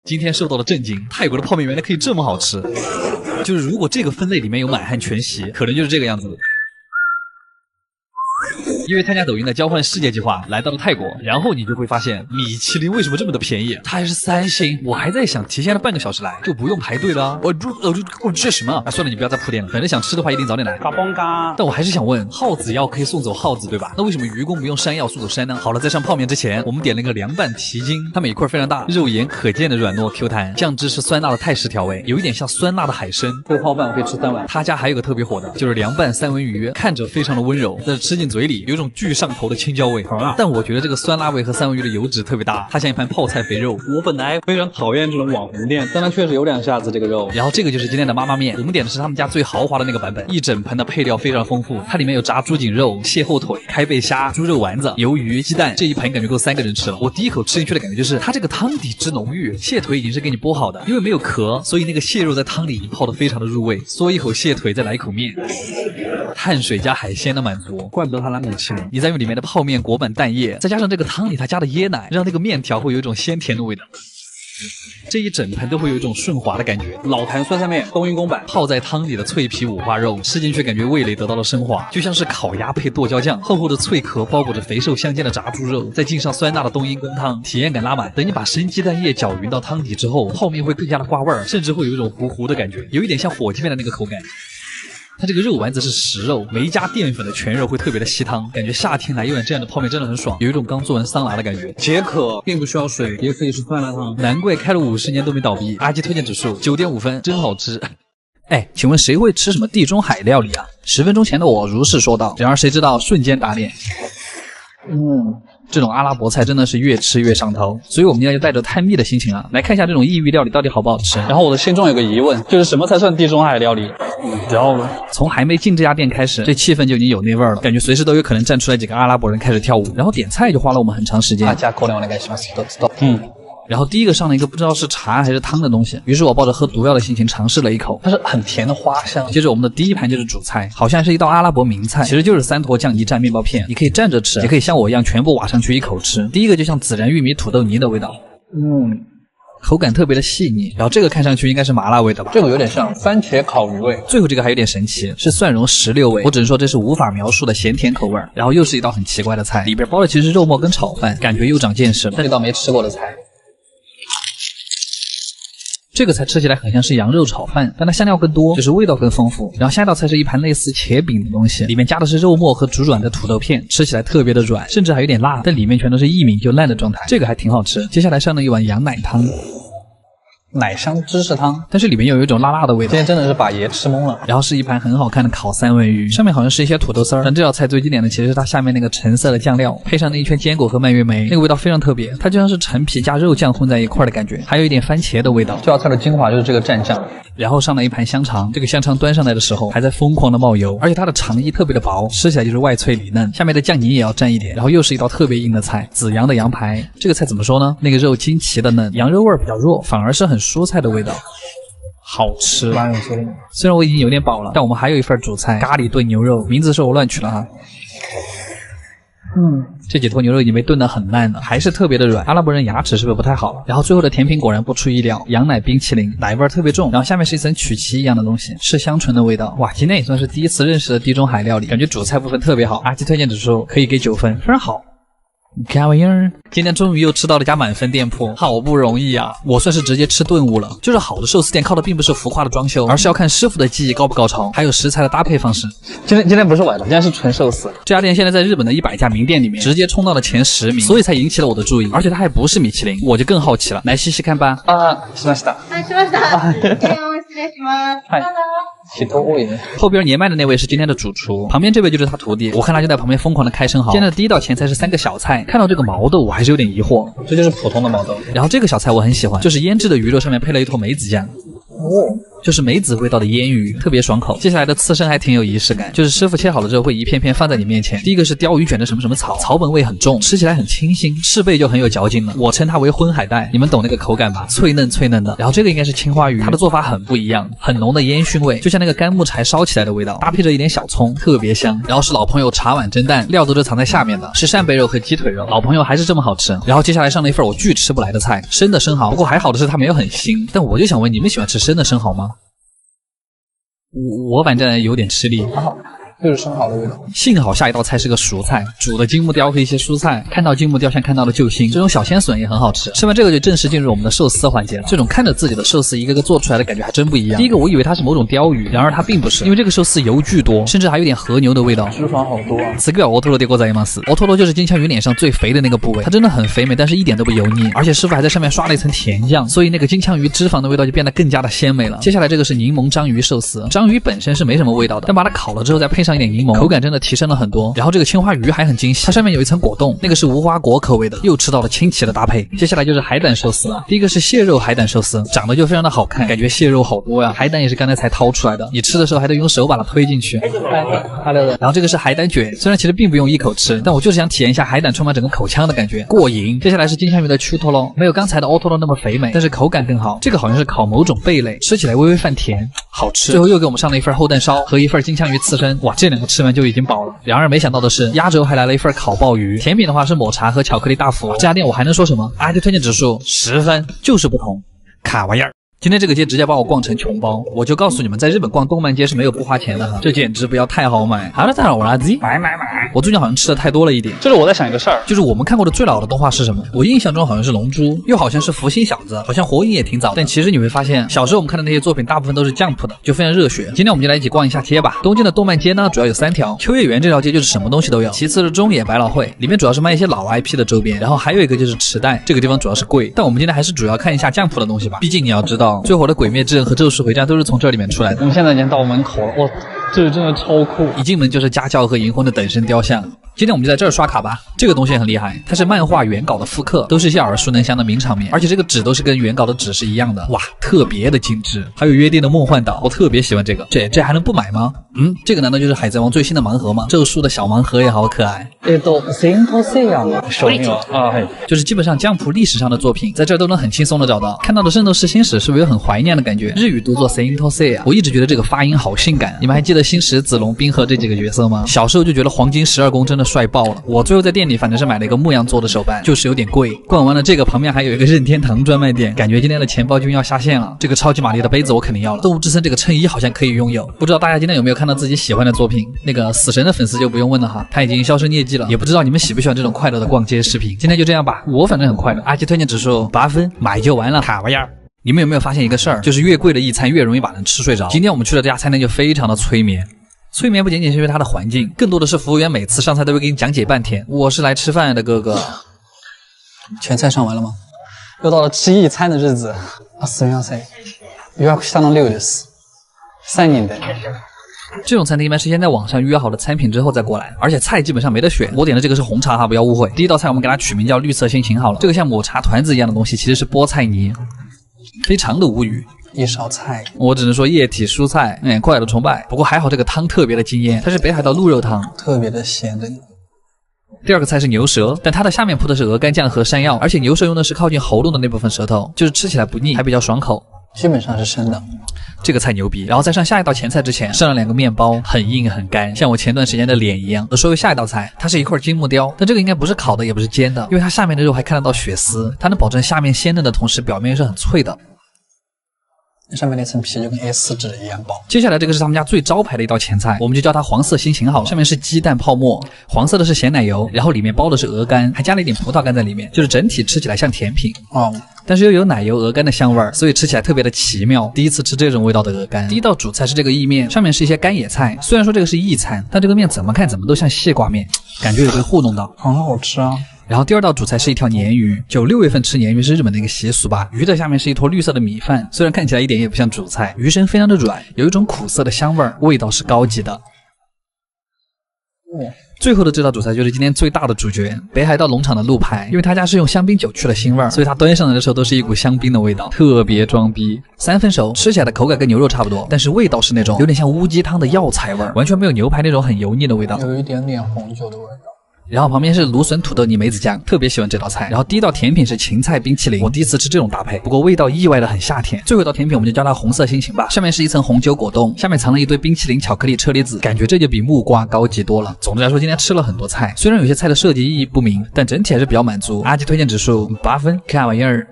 今天受到了震惊，泰国的泡面原来可以这么好吃。就是如果这个分类里面有满汉全席，可能就是这个样子。因为参加抖音的交换世界计划来到了泰国，然后你就会发现米其林为什么这么的便宜，它还是3星。我还在想提前了半个小时来就不用排队了。我这什么啊？算了，你不要再铺垫了，反正想吃的话一定早点来。但我还是想问，耗子药可以送走耗子对吧？那为什么愚公不用山药送走山呢？好了，在上泡面之前，我们点了一个凉拌蹄筋，它每一块非常大，肉眼可见的软糯 Q 弹，酱汁是酸辣的泰式调味，有一点像酸辣的海参。这个泡饭我可以吃3碗。他家还有个特别火的，就是凉拌三文鱼，看着非常的温柔，但是吃进嘴里有一种巨上头的青椒味，好辣。但我觉得这个酸辣味和三文鱼的油脂特别大，它像一盘泡菜肥肉。我本来非常讨厌这种网红店，但它确实有2下子这个肉。然后这个就是今天的妈妈面，我们点的是他们家最豪华的那个版本，一整盆的配料非常丰富，它里面有炸猪颈肉、蟹后腿、开背虾、猪肉丸子、鱿鱼、鸡蛋，这一盆感觉够3个人吃了。我第一口吃进去的感觉就是它这个汤底之浓郁，蟹腿已经是给你剥好的，因为没有壳，所以那个蟹肉在汤里已经泡得非常的入味。嗦一口蟹腿，再来一口面，碳水加海鲜的满足，怪不得它拿米其林。你再用里面的泡面裹满蛋液，再加上这个汤里它加的椰奶，让那个面条会有一种鲜甜的味道。这一整盆都会有一种顺滑的感觉。老坛酸菜面冬阴功版，泡在汤里的脆皮五花肉，吃进去感觉味蕾得到了升华，就像是烤鸭配剁椒酱，厚厚的脆壳包裹着肥瘦相间的炸猪肉，再浸上酸辣的冬阴功汤，体验感拉满。等你把生鸡蛋液搅匀到汤底之后，泡面会更加的挂味儿，甚至会有一种糊糊的感觉，有一点像火鸡面的那个口感。它这个肉丸子是实肉，没加淀粉的全肉会特别的吸汤，感觉夏天来一碗这样的泡面真的很爽，有一种刚做完桑拿的感觉。解渴并不需要水，也可以是酸辣汤，难怪开了50年都没倒闭。阿基推荐指数9.5分，真好吃。哎，请问谁会吃什么地中海料理啊？10分钟前的我如是说道，然而谁知道瞬间打脸。这种阿拉伯菜真的是越吃越上头，所以我们要带着探秘的心情啊，来看一下这种异域料理到底好不好吃。然后我的心中有个疑问，就是什么才算地中海料理？然后从还没进这家店开始，这气氛就已经有那味儿了，感觉随时都有可能站出来几个阿拉伯人开始跳舞。然后点菜就花了我们很长时间。然后第一个上了一个不知道是茶还是汤的东西，于是我抱着喝毒药的心情尝试了一口，它是很甜的花香。接着我们的第一盘就是主菜，好像是一道阿拉伯名菜，其实就是3坨酱泥蘸面包片，你可以站着吃，也可以像我一样全部挖上去一口吃。第一个就像孜然玉米土豆泥的味道，口感特别的细腻。然后这个看上去应该是麻辣味的吧，这个有点像番茄烤鱼味。最后这个还有点神奇，是蒜蓉石榴味，我只能说这是无法描述的咸甜口味。然后又是一道很奇怪的菜，里边包的其实是肉末跟炒饭，感觉又长见识了。这道没吃过的菜。这个菜吃起来很像是羊肉炒饭，但它香料更多，就是味道更丰富。然后下一道菜是一盘类似茄饼的东西，里面加的是肉末和煮软的土豆片，吃起来特别的软，甚至还有点辣，但里面全都是一抿就烂的状态，这个还挺好吃。接下来上了一碗羊奶汤，奶香芝士汤，但是里面又有一种辣辣的味道，今天真的是把爷吃懵了。然后是一盘很好看的烤三文鱼，上面好像是一些土豆丝儿，但这道菜最经典的其实是它下面那个橙色的酱料，配上那一圈坚果和蔓越莓，那个味道非常特别，它就像是陈皮加肉酱混在一块的感觉，还有一点番茄的味道。这道菜的精华就是这个蘸酱。然后上了一盘香肠，这个香肠端上来的时候还在疯狂的冒油，而且它的肠衣特别的薄，吃起来就是外脆里嫩，下面的酱泥也要蘸一点。然后又是一道特别硬的菜，紫阳的羊排。这个菜怎么说呢？那个肉惊奇的嫩，羊肉味比较弱，反而是很蔬菜的味道，好吃。虽然我已经有点饱了，但我们还有一份主菜，咖喱炖牛肉，名字是我乱取了哈。这几坨牛肉已经被炖得很烂了，还是特别的软。阿拉伯人牙齿是不是不太好了？然后最后的甜品果然不出意料，羊奶冰淇淋，奶味特别重，然后下面是一层曲奇一样的东西，是香醇的味道。哇，今天也算是第一次认识的地中海料理，感觉主菜部分特别好。阿基推荐指数可以给9分，非常好。看玩意儿，今天终于又吃到了家满分店铺，好不容易啊！我算是直接吃顿悟了。就是好的寿司店靠的并不是浮夸的装修，而是要看师傅的技艺高不高超，还有食材的搭配方式。今天不是崴了，今天是纯寿司。这家店现在在日本的100家名店里面直接冲到了前10名，所以才引起了我的注意。而且它还不是米其林，我就更好奇了，来细细看吧。しました。しました。失礼します。后边年迈的那位是今天的主厨，旁边这位就是他徒弟。我看他就在旁边疯狂的开生蚝。今天的第一道前菜是3个小菜，看到这个毛豆我还是有点疑惑，这就是普通的毛豆。然后这个小菜我很喜欢，就是腌制的鱼肉上面配了一坨梅子酱。就是梅子味道的腌鱼，特别爽口。接下来的刺身还挺有仪式感，就是师傅切好了之后会一片片放在你面前。第一个是鲷鱼卷的什么什么草，草本味很重，吃起来很清新，翅背就很有嚼劲了。我称它为荤海带，你们懂那个口感吧？脆嫩脆嫩的。然后这个应该是青花鱼，它的做法很不一样，很浓的烟熏味，就像那个干木柴烧起来的味道，搭配着一点小葱，特别香。然后是老朋友茶碗蒸蛋，料都是藏在下面的，是扇贝肉和鸡腿肉，老朋友还是这么好吃。然后接下来上了一份我巨吃不来的菜，生的生蚝。不过还好的是它没有很腥，但我就想问，你们喜欢吃生的生蚝吗？我反正有点吃力。就是生蚝的味道。幸好下一道菜是个熟菜，煮的金目雕和一些蔬菜，看到金目雕像看到了救星。这种小鲜笋也很好吃。吃完这个就正式进入我们的寿司环节了。这种看着自己的寿司一个个做出来的感觉还真不一样。第一个我以为它是某种鲷鱼，然而它并不是，因为这个寿司油巨多，甚至还有点和牛的味道，脂肪好多啊。此个奥托罗でございます。奥托罗就是金枪鱼脸上最肥的那个部位，它真的很肥美，但是一点都不油腻，而且师傅还在上面刷了一层甜酱，所以那个金枪鱼脂肪的味道就变得更加的鲜美了。接下来这个是柠檬章鱼寿司，章鱼本身是没什么味道的，但把它烤了之后再配上一点柠檬，口感真的提升了很多。然后这个青花鱼还很惊喜，它上面有一层果冻，那个是无花果口味的，又吃到了清奇的搭配。接下来就是海胆寿司了，第一个是蟹肉海胆寿司，长得就非常的好看，感觉蟹肉好多呀。海胆也是刚才才掏出来的，你吃的时候还得用手把它推进去。然后这个是海胆卷，虽然其实并不用一口吃，但我就是想体验一下海胆充满整个口腔的感觉，过瘾。接下来是金枪鱼的秋托罗，没有刚才的奥托罗那么肥美，但是口感更好。这个好像是烤某种贝类，吃起来微微泛甜，好吃。最后又给我们上了一份厚蛋烧和一份金枪鱼刺身，哇，这两个吃完就已经饱了。然而没想到的是，压轴还来了一份烤鲍鱼，甜品的话是抹茶和巧克力大福。这家店我还能说什么？就推荐指数10分，就是不同，卡玩意儿。今天这个街直接把我逛成穷包，我就告诉你们，在日本逛动漫街是没有不花钱的哈，这简直不要太好买。好了，再我垃圾，买。我最近好像吃的太多了一点。就是我在想一个事儿，就是我们看过的最老的动画是什么？我印象中好像是龙珠，又好像是福星小子，好像火影也挺早。但其实你会发现，小时候我们看的那些作品大部分都是 Jump 的，就非常热血。今天我们就来一起逛一下街吧。东京的动漫街呢，主要有3条。秋叶原这条街就是什么东西都有，其次是中野百老汇，里面主要是卖一些老 IP 的周边，然后还有一个就是池袋，这个地方主要是贵。但我们今天还是主要看一下 Jump 的东西吧，毕竟你要知道，最火的鬼灭之刃和咒术回战都是从这里面出来的。我们现在已经到门口了，哇，这里真的超酷！一进门就是家教和银魂的等身雕像。今天我们就在这儿刷卡吧。这个东西很厉害，它是漫画原稿的复刻，都是一些耳熟能详的名场面，而且这个纸都是跟原稿的纸是一样的，哇，特别的精致。还有约定的梦幻岛，我特别喜欢这个。这还能不买吗？这个难道就是海贼王最新的盲盒吗？咒术的小盲盒也好可爱。就是基本上江浦历史上的作品，在这儿都能很轻松的找到。看到的圣斗士星矢是不是有很怀念的感觉？日语读作 Saint Seiya， 我一直觉得这个发音好性感。你们还记得星矢、子龙、冰河这几个角色吗？小时候就觉得黄金12宫真的帅爆了。我最后在店里反正是买了一个牧羊做的手办，就是有点贵。逛完了这个，旁边还有一个任天堂专卖店，感觉今天的钱包君要下线了。这个超级玛丽的杯子我肯定要了。动物之森这个衬衣好像可以拥有，不知道大家今天有没有看到自己喜欢的作品？那个死神的粉丝就不用问了哈，他已经销声匿迹了。也不知道你们喜不喜欢这种快乐的逛街视频。今天就这样吧，我反正很快乐。阿基推荐指数8分，买就完了，卡玩意儿。你们有没有发现一个事儿？就是越贵的一餐越容易把人吃睡着。今天我们去的这家餐厅就非常的催眠。催眠不仅仅是因为它的环境，更多的是服务员每次上菜都会给你讲解半天。我是来吃饭的，哥哥。全菜上完了吗？又到了吃一餐的日子。すみません。予約したの量です。3人で。这种餐厅一般是先在网上预约好了餐品之后再过来，而且菜基本上没得选。我点的这个是红茶哈，不要误会。第一道菜我们给它取名叫绿色心情好了。这个像抹茶团子一样的东西其实是菠菜泥，非常的无语。一勺菜，我只能说液体蔬菜，快乐的崇拜。不过还好这个汤特别的惊艳，它是北海道鹿肉汤，特别的咸的。第二个菜是牛舌，但它的下面铺的是鹅肝酱和山药，而且牛舌用的是靠近喉咙的那部分舌头，就是吃起来不腻，还比较爽口。基本上是生的。这个菜牛逼。然后在上下一道前菜之前，上了2个面包，很硬很干，像我前段时间的脸一样。说回下一道菜，它是一块金目雕，但这个应该不是烤的，也不是煎的，因为它下面的肉还看得到血丝，它能保证下面鲜嫩的同时，表面是很脆的。上面那层皮就跟 A4 纸一样薄。接下来这个是他们家最招牌的一道前菜，我们就叫它黄色心情好了。上面是鸡蛋泡沫，黄色的是咸奶油，然后里面包的是鹅肝，还加了一点葡萄干在里面，就是整体吃起来像甜品但是又有奶油鹅肝的香味儿，所以吃起来特别的奇妙。第一次吃这种味道的鹅肝。第一道主菜是这个意面，上面是一些干野菜。虽然说这个是意餐，但这个面怎么看怎么都像蟹挂面，感觉有被糊弄到，很好吃啊。然后第二道主菜是一条鲶鱼，6月份吃鲶鱼是日本的一个习俗吧。鱼的下面是一坨绿色的米饭，虽然看起来一点也不像主菜，鱼身非常的软，有一种苦涩的香味儿，味道是高级的。最后的这道主菜就是今天最大的主角——北海道农场的鹿排，因为他家是用香槟酒去了腥味儿，所以它端上来的时候都是一股香槟的味道，特别装逼。3分熟，吃起来的口感跟牛肉差不多，但是味道是那种有点像乌鸡汤的药材味儿，完全没有牛排那种很油腻的味道，有一点点红酒的味道。然后旁边是芦笋土豆泥梅子酱，特别喜欢这道菜。然后第一道甜品是芹菜冰淇淋，我第一次吃这种搭配，不过味道意外的很夏天。最后一道甜品我们就叫它红色心情吧，上面是一层红酒果冻，下面藏了一堆冰淇淋巧克力车厘子，感觉这就比木瓜高级多了。总的来说，今天吃了很多菜，虽然有些菜的设计意义不明，但整体还是比较满足。阿基推荐指数8分，看玩意儿。